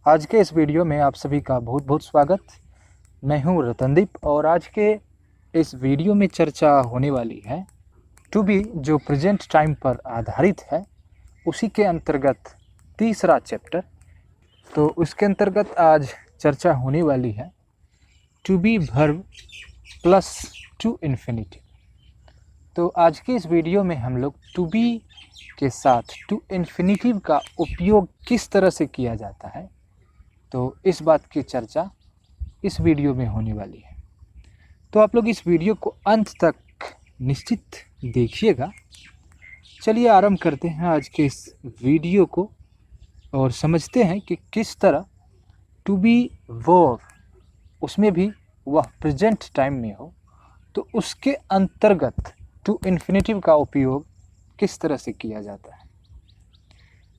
आज के इस वीडियो में आप सभी का बहुत बहुत स्वागत। मैं हूं रतनदीप और आज के इस वीडियो में चर्चा होने वाली है टू बी, जो प्रेजेंट टाइम पर आधारित है, उसी के अंतर्गत तीसरा चैप्टर। तो उसके अंतर्गत आज चर्चा होने वाली है to be verb plus to infinitive. तो आज के इस वीडियो में हम लोग टू बी के साथ टू इन्फिनिटिव का उपयोग किस तरह से किया जाता है, तो इस बात की चर्चा इस वीडियो में होने वाली है। तो आप लोग इस वीडियो को अंत तक निश्चित देखिएगा। चलिए आरंभ करते हैं आज के इस वीडियो को और समझते हैं कि किस तरह टू बी वर्ब, उसमें भी वह प्रेजेंट टाइम में हो, तो उसके अंतर्गत टू इन्फिनिटिव का उपयोग किस तरह से किया जाता है।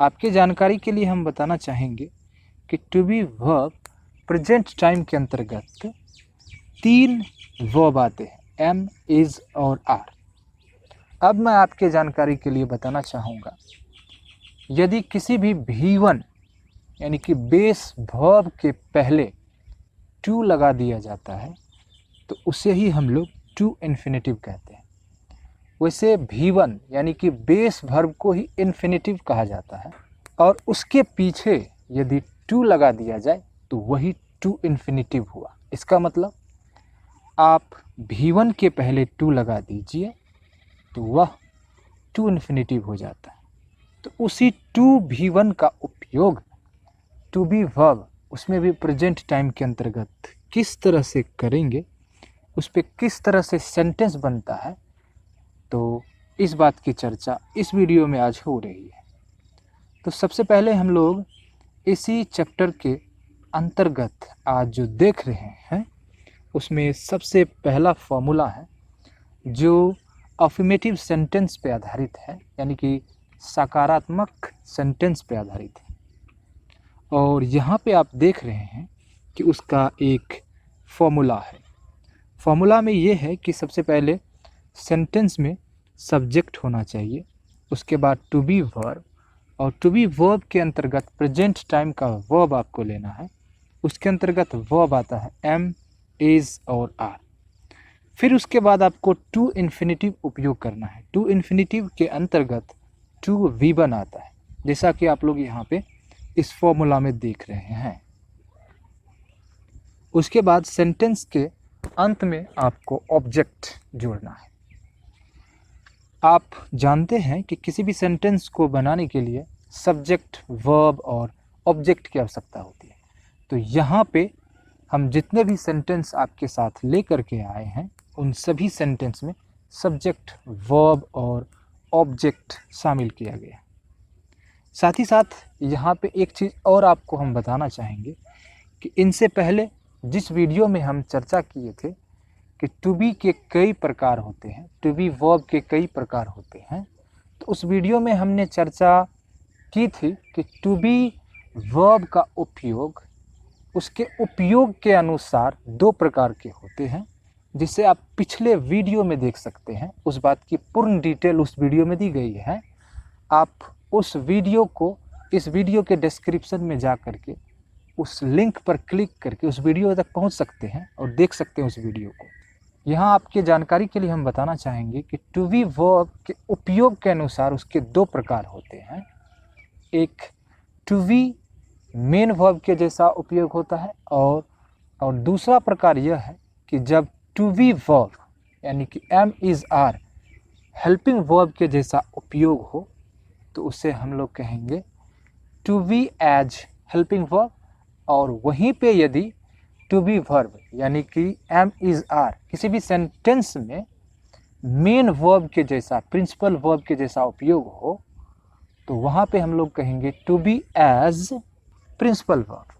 आपके जानकारी के लिए हम बताना चाहेंगे कि to be verb present time के अंतर्गत तीन वर्ब आते हैं, एम, इज और आर। अब मैं आपके जानकारी के लिए बताना चाहूँगा, यदि किसी भी V1 यानी कि बेस वर्ब के पहले टू लगा दिया जाता है तो उसे ही हम लोग टू इन्फिनिटिव कहते हैं। वैसे V1 यानी कि बेस वर्ब को ही इन्फिनिटिव कहा जाता है और उसके पीछे यदि टू लगा दिया जाए तो वही टू इन्फिनिटिव हुआ। इसका मतलब आप V1 के पहले टू लगा दीजिए तो वह टू इन्फिनिटिव हो जाता है। तो उसी टू V1 का उपयोग टू बी वर्ब, उसमें भी प्रेजेंट टाइम के अंतर्गत किस तरह से करेंगे, उस पर किस तरह से सेंटेंस बनता है, तो इस बात की चर्चा इस वीडियो में आज हो रही है। तो सबसे पहले हम लोग इसी चैप्टर के अंतर्गत आज जो देख रहे हैं उसमें सबसे पहला फॉर्मूला है जो अफर्मेटिव सेंटेंस पे आधारित है, यानी कि सकारात्मक सेंटेंस पे आधारित है। और यहाँ पे आप देख रहे हैं कि उसका एक फॉर्मूला है। फॉर्मूला में ये है कि सबसे पहले सेंटेंस में सब्जेक्ट होना चाहिए, उसके बाद टू बी वर्ब, और टू बी वर्ब के अंतर्गत प्रेजेंट टाइम का वर्ब आपको लेना है। उसके अंतर्गत वर्ब आता है एम, इज और आर। फिर उसके बाद आपको टू इन्फिनिटिव उपयोग करना है। टू इन्फिनिटिव के अंतर्गत टू V1 आता है, जैसा कि आप लोग यहाँ पे इस फॉर्मूला में देख रहे हैं। उसके बाद सेंटेंस के अंत में आपको ऑब्जेक्ट जोड़ना है। आप जानते हैं कि किसी भी सेंटेंस को बनाने के लिए सब्जेक्ट, वर्ब और ऑब्जेक्ट की आवश्यकता होती है। तो यहाँ पे हम जितने भी सेंटेंस आपके साथ लेकर के आए हैं उन सभी सेंटेंस में सब्जेक्ट, वर्ब और ऑब्जेक्ट शामिल किया गया। साथ ही साथ यहाँ पे एक चीज़ और आपको हम बताना चाहेंगे कि इनसे पहले जिस वीडियो में हम चर्चा किए थे कि टू बी के कई प्रकार होते हैं, टू बी वर्ब के कई प्रकार होते हैं, तो उस वीडियो में हमने चर्चा की थी कि टू बी वर्ब का उपयोग उसके उपयोग के अनुसार दो प्रकार के होते हैं, जिसे आप पिछले वीडियो में देख सकते हैं। उस बात की पूर्ण डिटेल उस वीडियो में दी गई है। आप उस वीडियो को इस वीडियो के डिस्क्रिप्शन में जा करके उस लिंक पर क्लिक करके उस वीडियो तक पहुंच सकते हैं और देख सकते हैं उस वीडियो को। यहाँ आपके जानकारी के लिए हम बताना चाहेंगे कि टू बी वर्ब के उपयोग के अनुसार उसके दो प्रकार होते हैं। एक टू बी मेन वर्ब के जैसा उपयोग होता है और दूसरा प्रकार यह है कि जब टू बी वर्ब यानी कि am, is, are helping verb के जैसा उपयोग हो तो उसे हम लोग कहेंगे to be as helping verb. और वहीं पे यदि टू बी वर्ब यानी कि एम, इज, आर किसी भी सेंटेंस में मेन वर्ब के जैसा, प्रिंसिपल वर्ब के जैसा उपयोग हो तो वहाँ पे हम लोग कहेंगे to be as principal verb.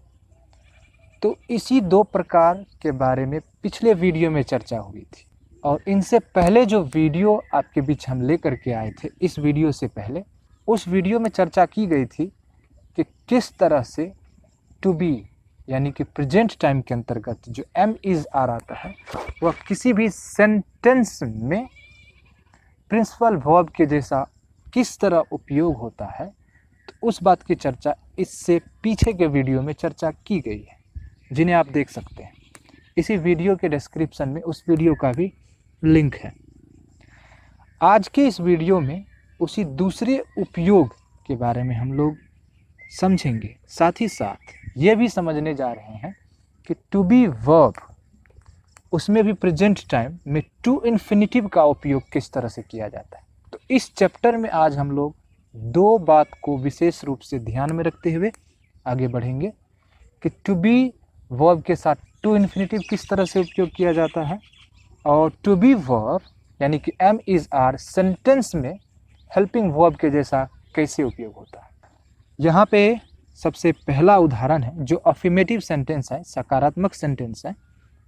तो इसी दो प्रकार के बारे में पिछले वीडियो में चर्चा हुई थी और इनसे पहले जो वीडियो आपके बीच हम लेकर के आए थे, इस वीडियो से पहले, उस वीडियो में चर्चा की गई थी कि किस तरह से टू बी यानी कि प्रेजेंट टाइम के अंतर्गत जो एम, इज, आर आता है वह किसी भी सेंटेंस में प्रिंसिपल वर्ब के जैसा किस तरह उपयोग होता है, तो उस बात की चर्चा इससे पीछे के वीडियो में चर्चा की गई है, जिन्हें आप देख सकते हैं। इसी वीडियो के डिस्क्रिप्शन में उस वीडियो का भी लिंक है। आज के इस वीडियो में उसी दूसरे उपयोग के बारे में हम लोग समझेंगे। साथ ही साथ ये भी समझने जा रहे हैं कि टू बी वर्ब, उसमें भी प्रेजेंट टाइम में टू इन्फिनिटिव का उपयोग किस तरह से किया जाता है। तो इस चैप्टर में आज हम लोग दो बात को विशेष रूप से ध्यान में रखते हुए आगे बढ़ेंगे कि टू बी वर्ब के साथ टू इन्फिनिटिव किस तरह से उपयोग किया जाता है, और टू बी वर्ब यानी कि एम इज़ आर सेंटेंस में हेल्पिंग वर्ब के जैसा कैसे उपयोग होता है। यहाँ पे सबसे पहला उदाहरण है जो अफर्मेटिव सेंटेंस है, सकारात्मक सेंटेंस है।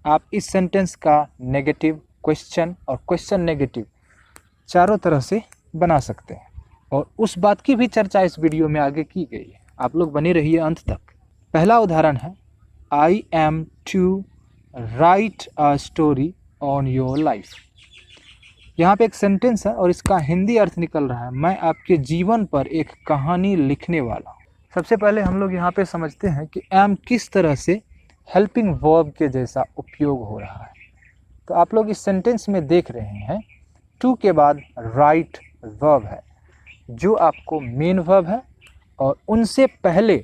आप इस सेंटेंस का नेगेटिव, क्वेश्चन और क्वेश्चन नेगेटिव चारों तरह से बना सकते हैं, और उस बात की भी चर्चा इस वीडियो में आगे की गई है। आप लोग बने रहिए अंत तक। पहला उदाहरण है I am to write a story on your life. यहाँ पे एक सेंटेंस है और इसका हिंदी अर्थ निकल रहा है मैं आपके जीवन पर एक कहानी लिखने वाला हूँ। सबसे पहले हम लोग यहाँ पे समझते हैं कि एम किस तरह से हेल्पिंग वर्ब के जैसा उपयोग हो रहा है। तो आप लोग इस सेंटेंस में देख रहे हैं टू के बाद राइट वर्ब है जो आपको मेन वर्ब है, और उनसे पहले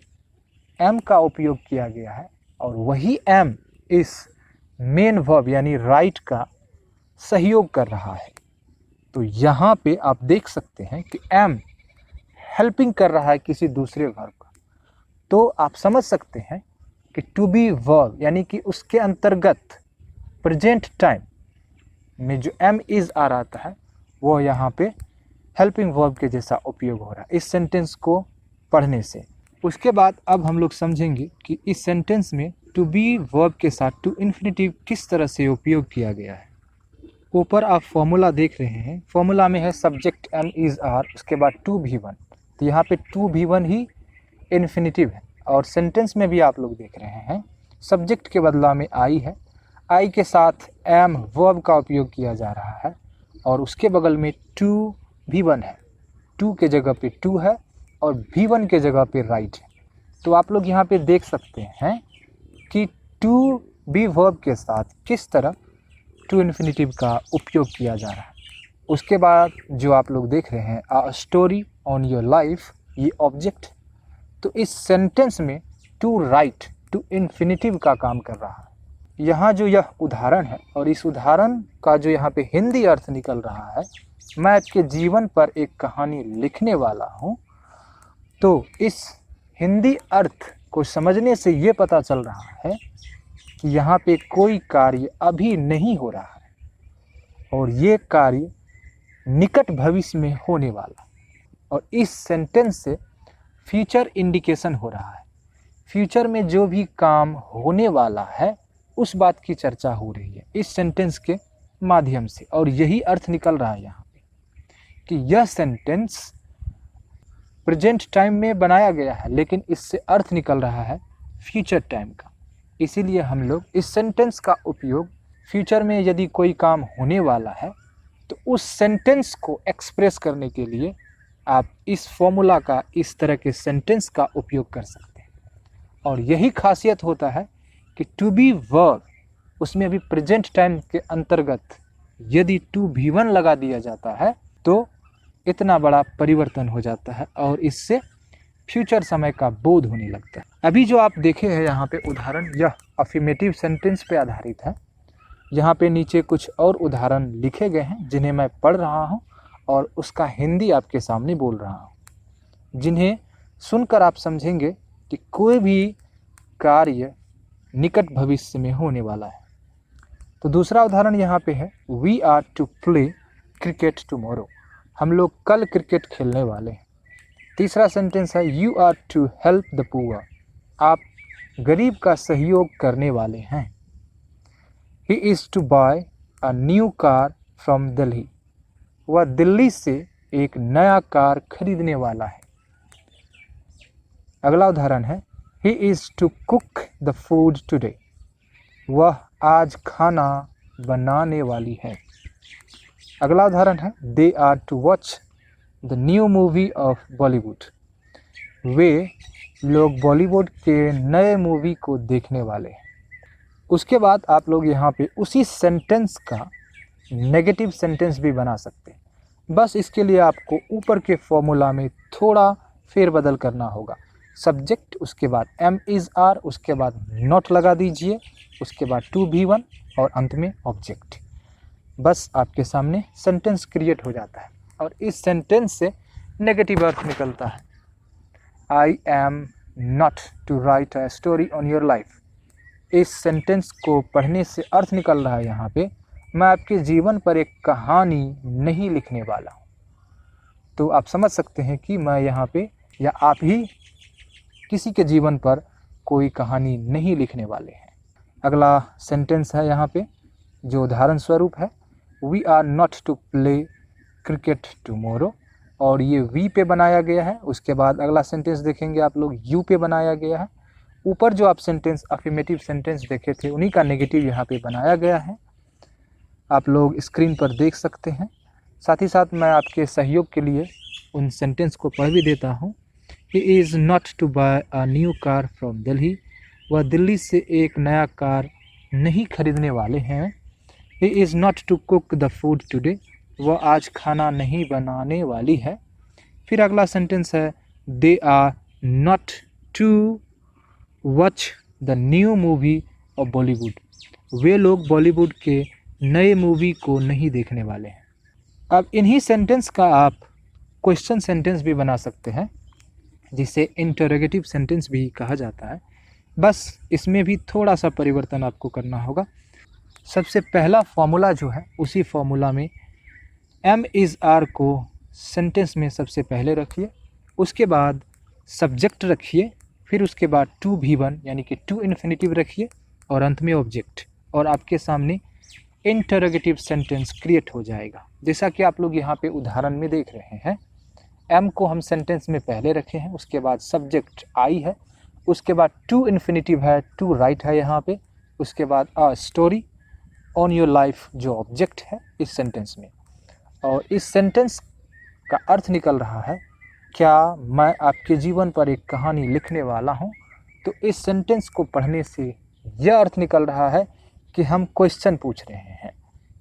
एम का उपयोग किया गया है, और वही एम इस मेन वर्ब यानी राइट का सहयोग कर रहा है। तो यहाँ पे आप देख सकते हैं कि एम हेल्पिंग कर रहा है किसी दूसरे वर्ब का। तो आप समझ सकते हैं कि टू बी वर्ब यानी कि उसके अंतर्गत प्रेजेंट टाइम में जो एम इज़ आ रहा है वो यहाँ पे हेल्पिंग वर्ब के जैसा उपयोग हो रहा है इस सेंटेंस को पढ़ने से। उसके बाद अब हम लोग समझेंगे कि इस सेंटेंस में टू बी वर्ब के साथ टू इन्फिनिटिव किस तरह से उपयोग किया गया है। ऊपर आप फॉर्मूला देख रहे हैं, फॉर्मूला में है सब्जेक्ट एम इज़ आर, उसके बाद टू भी वन। तो यहाँ पे टू भी वन ही इन्फिनिटिव है, और सेंटेंस में भी आप लोग देख रहे हैं सब्जेक्ट के बदला में आई है, आई के साथ एम वर्ब का उपयोग किया जा रहा है, और उसके बगल में टू भी वन है। टू के जगह पे टू है और भी वन के जगह पे राइट है। तो आप लोग यहाँ पे देख सकते हैं कि टू बी वर्ब के साथ किस तरह टू इन्फिनिटिव का उपयोग किया जा रहा है। उसके बाद जो आप लोग देख रहे हैं अ स्टोरी ऑन योर लाइफ, ये ऑब्जेक्ट। तो इस सेंटेंस में टू राइट टू इन्फिनिटिव का काम कर रहा है। यहाँ जो यह उदाहरण है और इस उदाहरण का जो यहाँ पे हिंदी अर्थ निकल रहा है मैं आपके जीवन पर एक कहानी लिखने वाला हूँ। तो इस हिंदी अर्थ को समझने से ये पता चल रहा है कि यहाँ पे कोई कार्य अभी नहीं हो रहा है, और ये कार्य निकट भविष्य में होने वाला, और इस सेंटेंस से फ्यूचर इंडिकेशन हो रहा है। फ्यूचर में जो भी काम होने वाला है उस बात की चर्चा हो रही है इस सेंटेंस के माध्यम से, और यही अर्थ निकल रहा है यहाँ पे कि यह सेंटेंस प्रेजेंट टाइम में बनाया गया है, लेकिन इससे अर्थ निकल रहा है फ्यूचर टाइम का। इसीलिए हम लोग इस सेंटेंस का उपयोग फ्यूचर में यदि कोई काम होने वाला है तो उस सेंटेंस को एक्सप्रेस करने के लिए आप इस फॉर्मूला का, इस तरह के सेंटेंस का उपयोग कर सकते हैं। और यही खासियत होता है कि टू बी वर्ब उसमें भी प्रेजेंट टाइम के अंतर्गत यदि टू भी वन लगा दिया जाता है तो इतना बड़ा परिवर्तन हो जाता है, और इससे फ्यूचर समय का बोध होने लगता है। अभी जो आप देखे हैं यहाँ पे उदाहरण, यह अफर्मेटिव सेंटेंस पे आधारित है। यहाँ पे नीचे कुछ और उदाहरण लिखे गए हैं जिन्हें मैं पढ़ रहा हूँ और उसका हिंदी आपके सामने बोल रहा हूँ, जिन्हें सुनकर आप समझेंगे कि कोई भी कार्य निकट भविष्य में होने वाला है। तो दूसरा उदाहरण यहाँ पे है we are to play cricket tomorrow, हम लोग कल क्रिकेट खेलने वाले हैं। तीसरा सेंटेंस है you are to help the poor, आप गरीब का सहयोग करने वाले हैं। He is to buy a new car from Delhi, वह दिल्ली से एक नया कार खरीदने वाला है। अगला उदाहरण है he is to cook the food today, वह आज खाना बनाने वाली है। अगला उदाहरण है they are to watch the new movie of Bollywood, वे लोग बॉलीवुड के नए मूवी को देखने वाले हैं। उसके बाद आप लोग यहाँ पे उसी सेंटेंस का नेगेटिव सेंटेंस भी बना सकते हैं। बस इसके लिए आपको ऊपर के फॉर्मूला में थोड़ा फेरबदल करना होगा। सब्जेक्ट, उसके बाद एम इज़ आर, उसके बाद नॉट लगा दीजिए, उसके बाद टू भी वन और अंत में ऑब्जेक्ट। बस आपके सामने सेंटेंस क्रिएट हो जाता है और इस सेंटेंस से नेगेटिव अर्थ निकलता है। I am not to write a story on your life. इस सेंटेंस को पढ़ने से अर्थ निकल रहा है यहाँ पे, मैं आपके जीवन पर एक कहानी नहीं लिखने वाला हूँ। तो आप समझ सकते हैं कि मैं यहाँ पे या आप ही किसी के जीवन पर कोई कहानी नहीं लिखने वाले हैं। अगला सेंटेंस है यहाँ पे जो उदाहरण स्वरूप है, we are not to play cricket tomorrow, और ये वी पे बनाया गया है। उसके बाद अगला सेंटेंस देखेंगे आप लोग, यू पे बनाया गया है। ऊपर जो आप सेंटेंस अफर्मेटिव सेंटेंस देखे थे उन्हीं का नेगेटिव यहाँ पे बनाया गया है, आप लोग स्क्रीन पर देख सकते हैं। साथ ही साथ मैं आपके सहयोग के लिए उन सेंटेंस को पढ़ भी देता हूँ। He is not to buy a new car from Delhi, वह दिल्ली से एक नया कार नहीं खरीदने वाले हैं। He is not to cook the food today, वह आज खाना नहीं बनाने वाली है। फिर अगला सेंटेंस है, they are not to watch the new movie of Bollywood, वे लोग बॉलीवुड के नए मूवी को नहीं देखने वाले हैं। अब इन्हीं सेंटेंस का आप क्वेश्चन सेंटेंस भी बना सकते हैं, जिसे इंटरोगेटिव सेंटेंस भी कहा जाता है। बस इसमें भी थोड़ा सा परिवर्तन आपको करना होगा। सबसे पहला फॉर्मूला जो है, उसी फॉर्मूला में एम इज़ आर को सेंटेंस में सबसे पहले रखिए, उसके बाद सब्जेक्ट रखिए, फिर उसके बाद टू भी वन यानी कि टू इन्फिनिटिव रखिए और अंत में ऑब्जेक्ट, और आपके सामने इंटरोगेटिव सेंटेंस क्रिएट हो जाएगा। जैसा कि आप लोग यहाँ पे उदाहरण में देख रहे हैं, एम को हम सेंटेंस में पहले रखे हैं, उसके बाद सब्जेक्ट आई है, उसके बाद टू इन्फिनिटिव है, टू राइट है यहाँ पे, उसके बाद अ स्टोरी ऑन योर लाइफ जो ऑब्जेक्ट है इस सेंटेंस में। और इस सेंटेंस का अर्थ निकल रहा है, क्या मैं आपके जीवन पर एक कहानी लिखने वाला हूँ। तो इस सेंटेंस को पढ़ने से यह अर्थ निकल रहा है कि हम क्वेश्चन पूछ रहे हैं,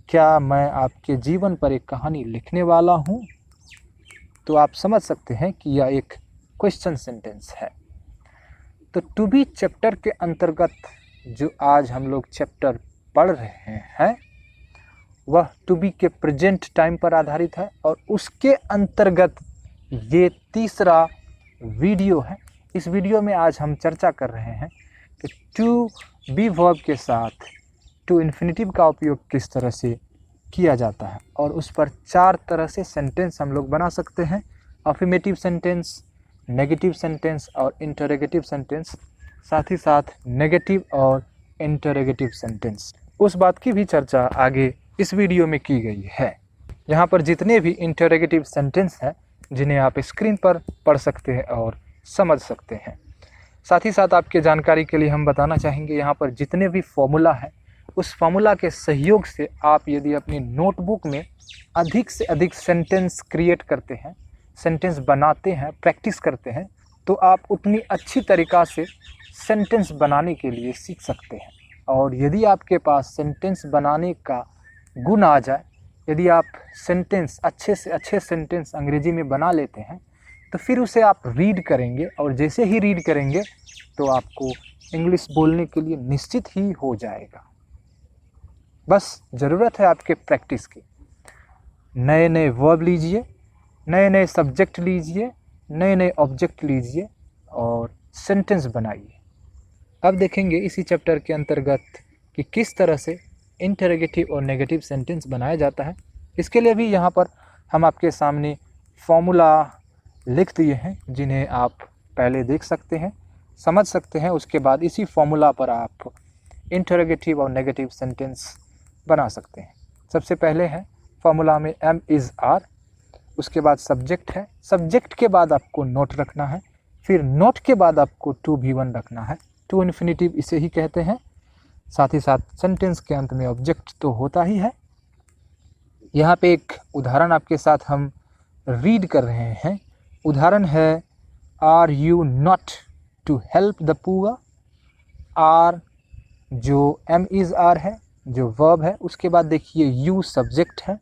क्या मैं आपके जीवन पर एक कहानी लिखने वाला हूँ। तो आप समझ सकते हैं कि यह एक क्वेश्चन सेंटेंस है। तो टू बी चैप्टर के अंतर्गत जो आज हम लोग चैप्टर पढ़ रहे हैं वह टू बी के प्रेजेंट टाइम पर आधारित है, और उसके अंतर्गत ये तीसरा वीडियो है। इस वीडियो में आज हम चर्चा कर रहे हैं कि टू बी वर्ब के साथ टू इन्फिनिटिव का उपयोग किस तरह से किया जाता है, और उस पर 4 तरह से सेंटेंस हम लोग बना सकते हैं, अफर्मेटिव सेंटेंस, नेगेटिव सेंटेंस और इंटरोगेटिव सेंटेंस, साथ ही साथ नेगेटिव और इंटरोगेटिव सेंटेंस। उस बात की भी चर्चा आगे इस वीडियो में की गई है। यहाँ पर जितने भी इंटरोगेटिव सेंटेंस हैं जिन्हें आप स्क्रीन पर पढ़ सकते हैं और समझ सकते हैं। साथ ही साथ आपके जानकारी के लिए हम बताना चाहेंगे, यहाँ पर जितने भी फॉर्मूला हैं उस फॉर्मूला के सहयोग से आप यदि अपनी नोटबुक में अधिक से अधिक सेंटेंस क्रिएट करते हैं, सेंटेंस बनाते हैं, प्रैक्टिस करते हैं, तो आप उतनी अच्छी तरीक़ा से सेंटेंस बनाने के लिए सीख सकते हैं। और यदि आपके पास सेंटेंस बनाने का गुण आ जाए, यदि आप सेंटेंस अच्छे से अच्छे सेंटेंस अंग्रेजी में बना लेते हैं, तो फिर उसे आप रीड करेंगे, और जैसे ही रीड करेंगे तो आपको इंग्लिश बोलने के लिए निश्चित ही हो जाएगा। बस ज़रूरत है आपके प्रैक्टिस की। नए नए वर्ब लीजिए, नए नए सब्जेक्ट लीजिए, नए नए ऑब्जेक्ट लीजिए और सेंटेंस बनाइए। अब देखेंगे इसी चैप्टर के अंतर्गत कि किस तरह से इंटरोगेटिव और नेगेटिव सेंटेंस बनाया जाता है। इसके लिए भी यहाँ पर हम आपके सामने फॉर्मूला लिख दिए हैं, जिन्हें आप पहले देख सकते हैं, समझ सकते हैं। उसके बाद इसी फॉर्मूला पर आप इंटरोगेटिव और नेगेटिव सेंटेंस बना सकते हैं। सबसे पहले है फॉर्मूला में एम इज़ आर, उसके बाद सब्जेक्ट है, सब्जेक्ट के बाद आपको नोट रखना है, फिर नोट के बाद आपको टू भी वन रखना है, टू इन्फिनिटिव इसे ही कहते हैं। साथ ही साथ सेंटेंस के अंत में ऑब्जेक्ट तो होता ही है। यहाँ पे एक उदाहरण आपके साथ हम रीड कर रहे हैं। उदाहरण है are you not to help the poor. Are जो एम इज़ आर है, जो वर्ब है, उसके बाद देखिए यू सब्जेक्ट है।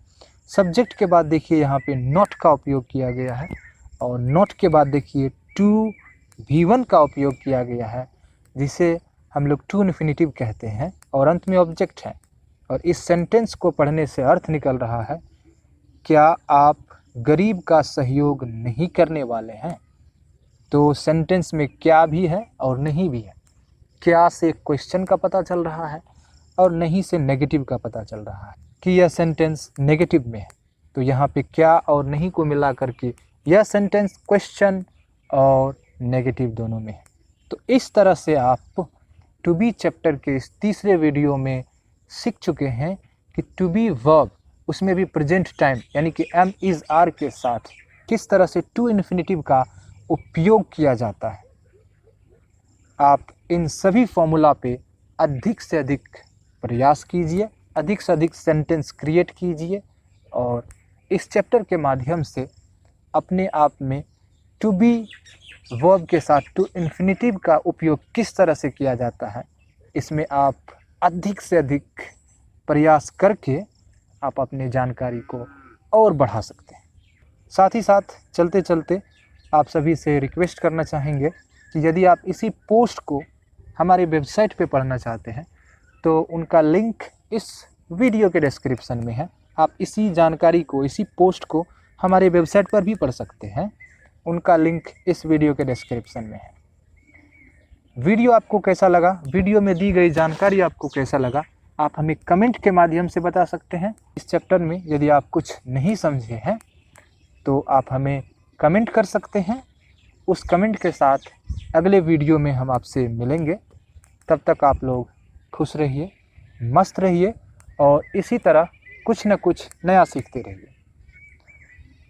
सब्जेक्ट के बाद देखिए यहाँ पे नॉट का उपयोग किया गया है और नॉट के बाद देखिए टू V1 का उपयोग किया गया है, जिसे हम लोग टू इन्फिनिटिव कहते हैं, और अंत में ऑब्जेक्ट है। और इस सेंटेंस को पढ़ने से अर्थ निकल रहा है, क्या आप गरीब का सहयोग नहीं करने वाले हैं। तो सेंटेंस में क्या भी है और नहीं भी है। क्या से क्वेश्चन का पता चल रहा है और नहीं से नेगेटिव का पता चल रहा है कि यह सेंटेंस नेगेटिव में है। तो यहाँ पे क्या और नहीं को मिला करके यह सेंटेंस क्वेश्चन और नेगेटिव दोनों में है। तो इस तरह से आप टू बी चैप्टर के इस तीसरे वीडियो में सीख चुके हैं कि टू बी वर्ब, उसमें भी प्रेजेंट टाइम यानी कि एम इज़ आर के साथ किस तरह से टू इन्फिनिटिव का उपयोग किया जाता है। आप इन सभी फॉर्मूला पे अधिक से अधिक प्रयास कीजिए, अधिक से अधिक सेंटेंस क्रिएट कीजिए और इस चैप्टर के माध्यम से अपने आप में टू बी वर्ब के साथ टू इन्फिनिटिव का उपयोग किस तरह से किया जाता है, इसमें आप अधिक से अधिक प्रयास करके आप अपनी जानकारी को और बढ़ा सकते हैं। साथ ही साथ चलते चलते आप सभी से रिक्वेस्ट करना चाहेंगे कि यदि आप इसी पोस्ट को हमारे वेबसाइट पे पढ़ना चाहते हैं तो उनका लिंक इस वीडियो के डिस्क्रिप्शन में है। आप इसी जानकारी को, इसी पोस्ट को हमारे वेबसाइट पर भी पढ़ सकते हैं, उनका लिंक इस वीडियो के डिस्क्रिप्शन में है। वीडियो आपको कैसा लगा, वीडियो में दी गई जानकारी आपको कैसा लगा, आप हमें कमेंट के माध्यम से बता सकते हैं। इस चैप्टर में यदि आप कुछ नहीं समझे हैं तो आप हमें कमेंट कर सकते हैं। उस कमेंट के साथ अगले वीडियो में हम आपसे मिलेंगे। तब तक आप लोग खुश रहिए, मस्त रहिए और इसी तरह कुछ न कुछ नया सीखते रहिए।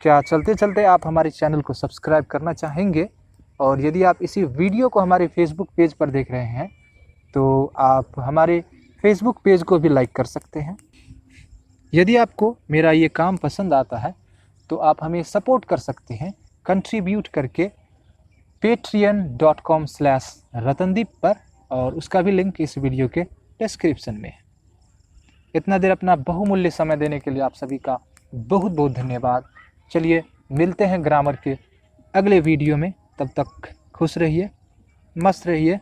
क्या चलते चलते आप हमारे चैनल को सब्सक्राइब करना चाहेंगे? और यदि आप इसी वीडियो को हमारे फेसबुक पेज पर देख रहे हैं तो आप हमारे फेसबुक पेज को भी लाइक कर सकते हैं। यदि आपको मेरा ये काम पसंद आता है तो आप हमें सपोर्ट कर सकते हैं कंट्रीब्यूट करके patreon.com/रतनदीप पर, और उसका भी लिंक इस वीडियो के डिस्क्रिप्शन में है। इतना देर अपना बहुमूल्य समय देने के लिए आप सभी का बहुत बहुत धन्यवाद। चलिए मिलते हैं ग्रामर के अगले वीडियो में। तब तक खुश रहिए, मस्त रहिए।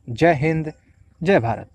जय हिंद, जय भारत।